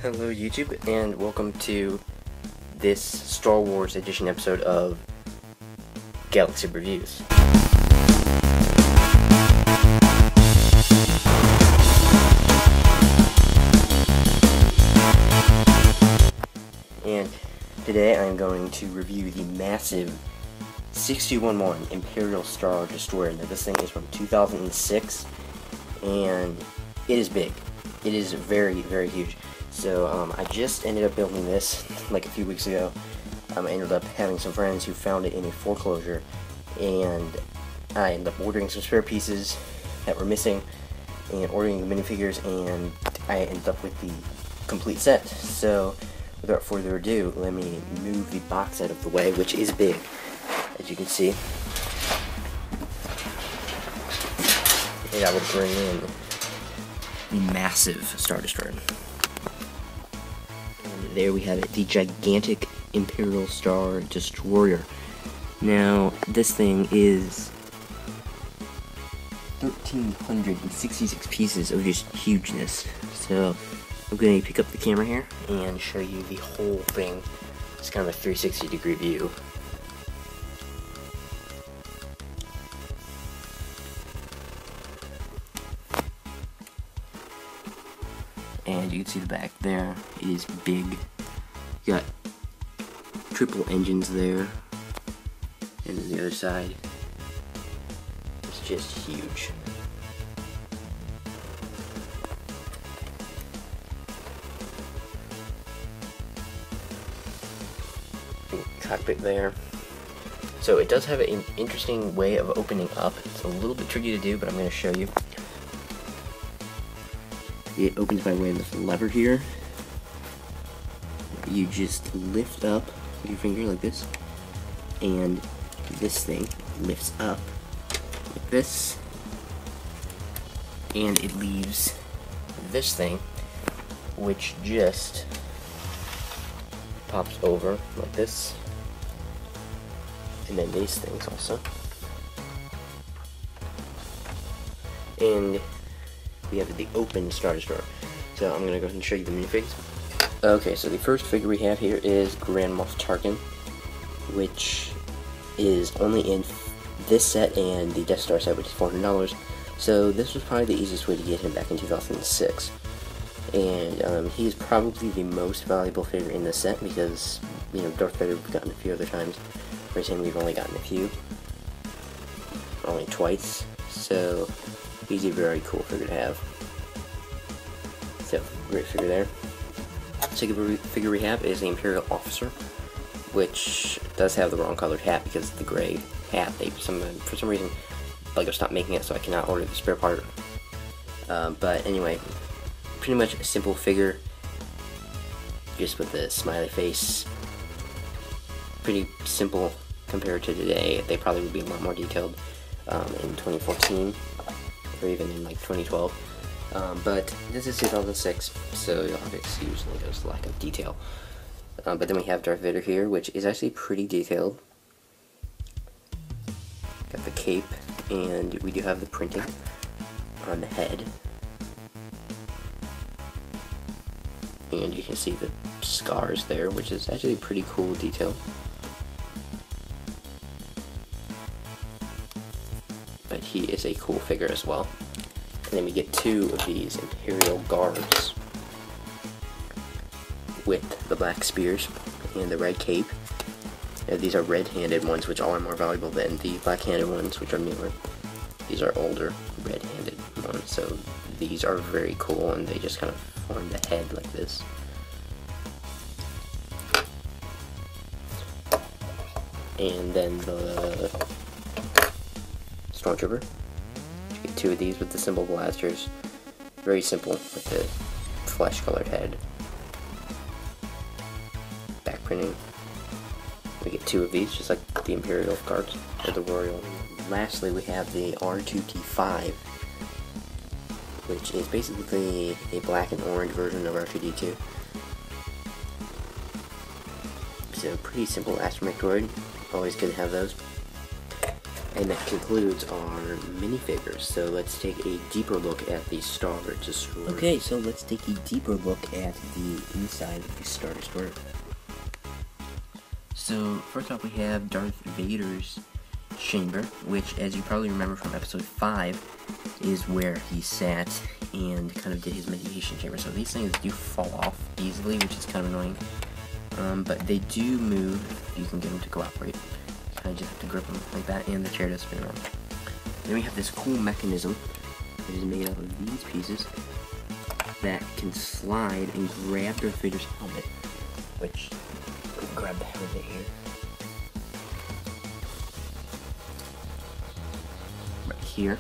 Hello YouTube, and welcome to this Star Wars edition episode of Galaxy Reviews. And today I'm going to review the massive 6211 Imperial Star Destroyer. Now this thing is from 2006, and it is big. It is very, very huge. So I just ended up building this like a few weeks ago. I ended up having some friends who found it in a foreclosure, and I ended up ordering some spare pieces that were missing and ordering the minifigures, and I ended up with the complete set. So without further ado, let me move the box out of the way, which is big, as you can see. And I will bring in the massive Star Destroyer. There we have it, the gigantic Imperial Star Destroyer. Now, this thing is 1,366 pieces of just hugeness. So, I'm going to pick up the camera here and show you the whole thing. It's kind of a 360-degree view. And you can see the back there. It is big. You got triple engines there. And then the other side, it's just huge. Cockpit there. So it does have an interesting way of opening up. It's a little bit tricky to do, but I'm going to show you. It opens by way of this lever here. You just lift up with your finger like this, and this thing lifts up like this, and it leaves this thing, which just pops over like this, and then these things also. And we have the open Star Destroyer. So I'm going to go ahead and show you the minifigs. Okay, so the first figure we have here is Grand Moff Tarkin, which is only in this set and the Death Star set, which is $400. So this was probably the easiest way to get him back in 2006. And he's probably the most valuable figure in this set because, you know, Darth Vader we've gotten a few other times. Recently we've only gotten a few. Only twice. So he's a very cool figure to have. So, great figure there. Second figure we have is the Imperial Officer, which does have the wrong colored hat because the gray hat. For some reason, LEGO stopped making it, so I cannot order the spare part. But anyway, pretty much a simple figure, just with the smiley face. Pretty simple compared to today. They probably would be a lot more detailed in 2014. Or even in like 2012, but this is 2006, so you'll have to excuse LEGO's lack of detail. But then we have Darth Vader here, which is actually pretty detailed. Got the cape, and we do have the printing on the head, and you can see the scars there, which is actually a pretty cool detail. But he is a cool figure as well. And then we get two of these Imperial Guards with the black spears and the red cape. These are red-handed ones, which are more valuable than the black-handed ones, which are newer. These are older, red-handed ones, so these are very cool, and they just kind of form the head like this. And then the Stormtrooper. You get two of these with the symbol blasters. Very simple with the flesh-colored head. Back printing. We get two of these, just like the Imperial Guards, or the Royal. Lastly, we have the R2-D5, which is basically a black and orange version of R2-D2. So, pretty simple astromech droid. Always good to have those. And that concludes our minifigures. So let's take a deeper look at the Star Destroyer. Okay, so let's take a deeper look at the inside of the Star Destroyer. So first off, we have Darth Vader's chamber, which, as you probably remember from episode 5, is where he sat and kind of did his meditation chamber. So these things do fall off easily, which is kind of annoying. But they do move. You can get them to cooperate. I just have to grip them like that, and the chair does spin around. Then we have this cool mechanism that is made out of these pieces that can slide and grab Darth Vader's helmet, which, grab the helmet here. Right here.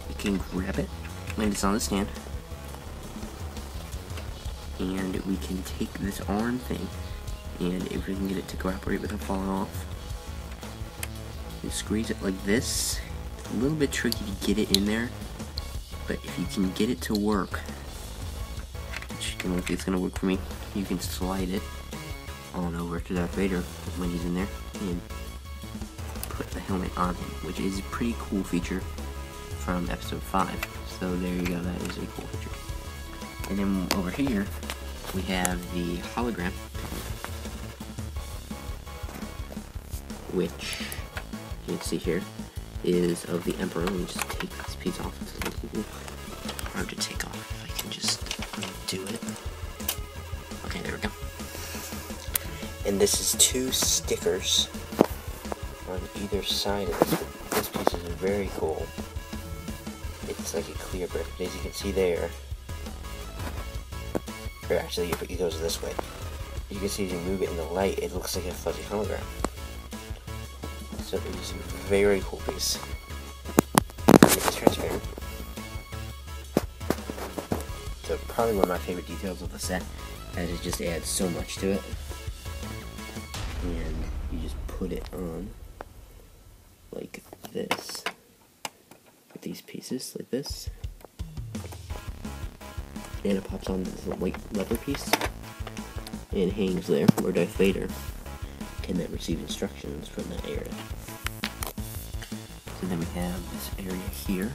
You can grab it when it's on the stand. And we can take this arm thing, and if we can get it to cooperate without falling off, you squeeze it like this. It's a little bit tricky to get it in there, but if you can get it to work, which it's going to work for me, you can slide it on over to Darth Vader when he's in there, and put the helmet on him, which is a pretty cool feature from episode 5. So there you go, that is a cool feature. And then over here, we have the hologram, which you can see here is of the Emperor. Let me just take this piece off. It's a little hard to take off if I can just do it. Okay, there we go. And this is 2 stickers on either side of this. This piece is very cool. It's like a clear brick, but as you can see there, or actually it goes this way. You can see as you move it in the light, it looks like a fuzzy hologram. So it is a very cool piece. It's transparent. So probably one of my favorite details of the set, as it just adds so much to it. And you just put it on like this. With these pieces like this. And it pops on this white leather piece and hangs there where Darth Vader can then receive instructions from that area. So then we have this area here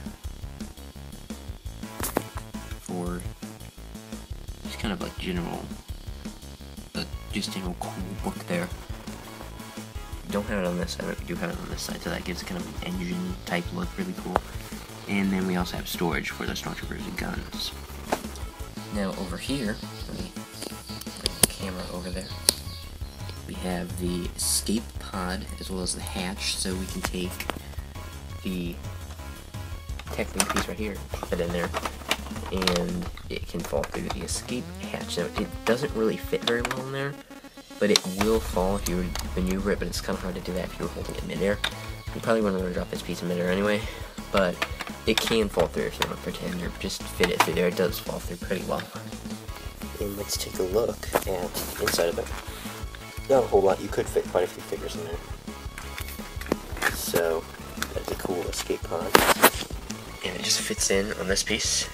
for just kind of like general, just general cool look there. Don't have it on this side, but we do have it on this side, so that gives it kind of an engine type look, really cool. And then we also have storage for the stormtroopers and guns. Now over here, let me bring the camera over there, we have the escape pod as well as the hatch, so we can take the technique piece right here, pop it in there, and it can fall through the escape hatch. Now it doesn't really fit very well in there, but it will fall if you were to maneuver it, but it's kind of hard to do that if you were holding it midair. You probably wouldn't want to drop this piece in midair anyway, but it can fall through if you want to pretend or just fit it through there. It does fall through pretty well. And let's take a look at the inside of it. Not a whole lot. You could fit quite a few figures in there. So that's a cool escape pod. And it just fits in on this piece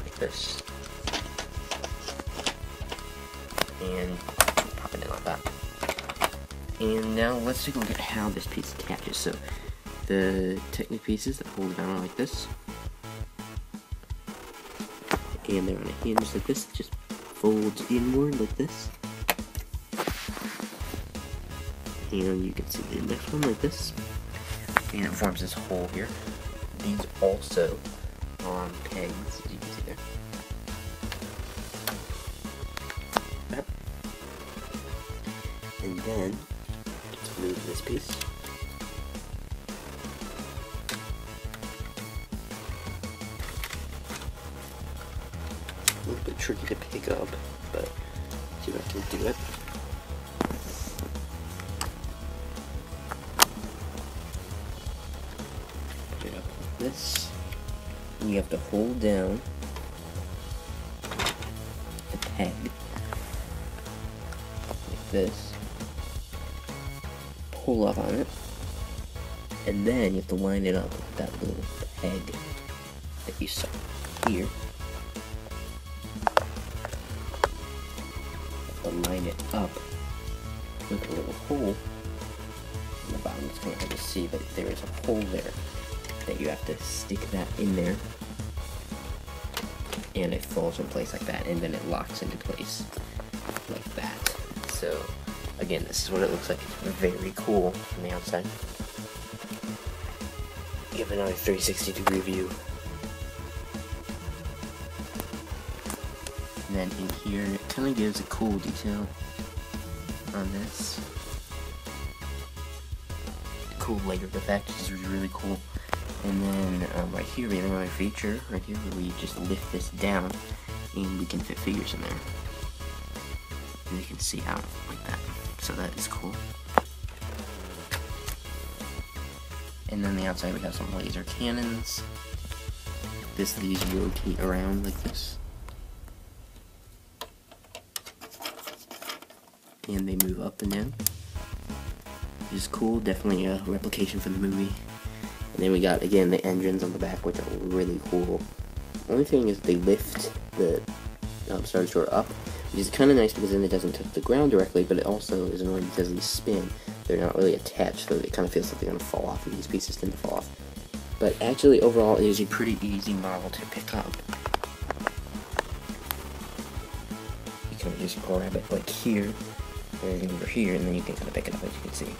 like this. And pop it in like that. And now let's take a look at how this piece attaches. So the Technic pieces that hold it down like this, and they're on a hinge like this. It just folds inward like this, and you can see the next one like this, and it forms this hole here. These also on pegs, as you can see there. Yep. And then let's move this piece. A little bit tricky to pick up, but see if I can do it. Put it up like this. And you have to hold down the peg like this. Pull up on it, and then you have to line it up with that little peg that you saw here. Line it up with a little hole see, but there is a hole there that you have to stick that in there, and it falls in place like that, and then it locks into place like that. So again, this is what it looks like. It's very cool from the outside. You have another 360-degree view. And then in here, it kind of gives a cool detail on this. Cool layered effect, which is really cool. And then right here, we have another feature right here where we just lift this down and we can fit figures in there. And you can see out like that. So that is cool. And then the outside, we have some laser cannons. These rotate around like this. And they move up and down. Which is cool, definitely a replication from the movie. And then we got, again, the engines on the back, which are really cool. Only thing is they lift the Star Destroyer up, which is kind of nice because then it doesn't touch the ground directly, but it also is annoying because these spin. They're not really attached, so it kind of feels like they're going to fall off, and these pieces tend to fall off. But actually, overall, it is a pretty easy model to pick up. You can just grab it like here, and over here, and then you can kind of pick it up, as you can see.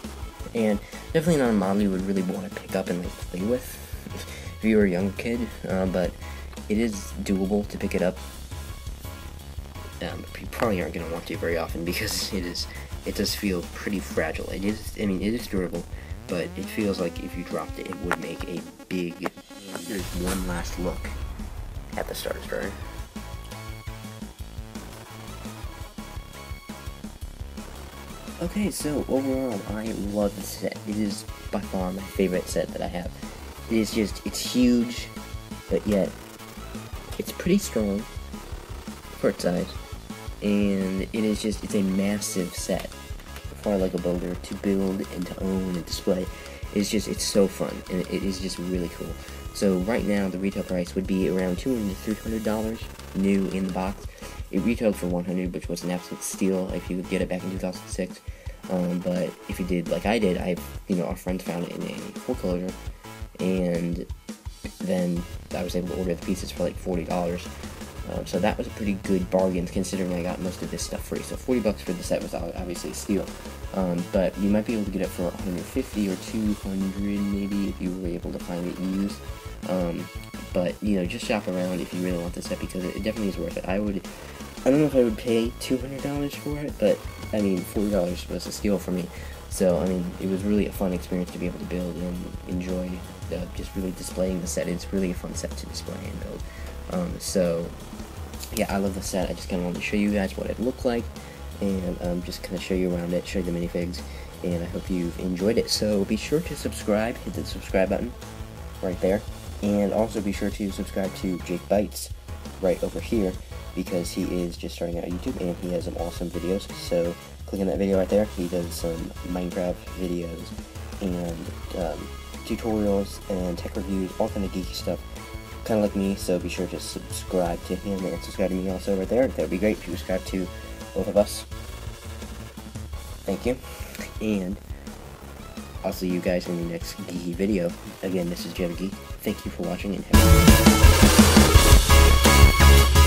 And definitely not a model you would really want to pick up and like play with if you were a younger kid, but it is doable to pick it up. You probably aren't going to want to very often because it does feel pretty fragile. It is durable, but it feels like if you dropped it, it would make a big. There's one last look at the Star Destroyer. Okay, so overall, I love the set. It is by far my favorite set that I have. It's huge, but yet it's pretty strong for its size, and it's a massive set for like a builder to build and to own and display. It's so fun, and it is just really cool. So right now, the retail price would be around $200 to $300 new in the box. It retailed for $100, which was an absolute steal if you would get it back in 2006. But if you did like I did, our friends found it in a foreclosure, and then I was able to order the pieces for like $40. So that was a pretty good bargain considering I got most of this stuff free. So $40 for the set was obviously a steal. But you might be able to get it for $150 or $200 maybe if you were able to find it used. But just shop around if you really want this set because it definitely is worth it. I don't know if I would pay $200 for it, but I mean $40 was a steal for me. So I mean it was really a fun experience to be able to build and enjoy just really displaying the set. It's really a fun set to display and build. So yeah, I love the set. I just kind of wanted to show you guys what it looked like and just kind of show you around it, show you the minifigs, and I hope you've enjoyed it. So be sure to subscribe, hit the subscribe button right there, and also be sure to subscribe to Jake Bites right over here because he is just starting out YouTube and he has some awesome videos. So click on that video right there. He does some Minecraft videos and tutorials and tech reviews, all kind of geeky stuff, kind of like me. So be sure to subscribe to him and subscribe to me also right there. That would be great if you subscribe to both of us. Thank you, and I'll see you guys in the next geeky video. Again, this is Geek. Thank you for watching and have a good day.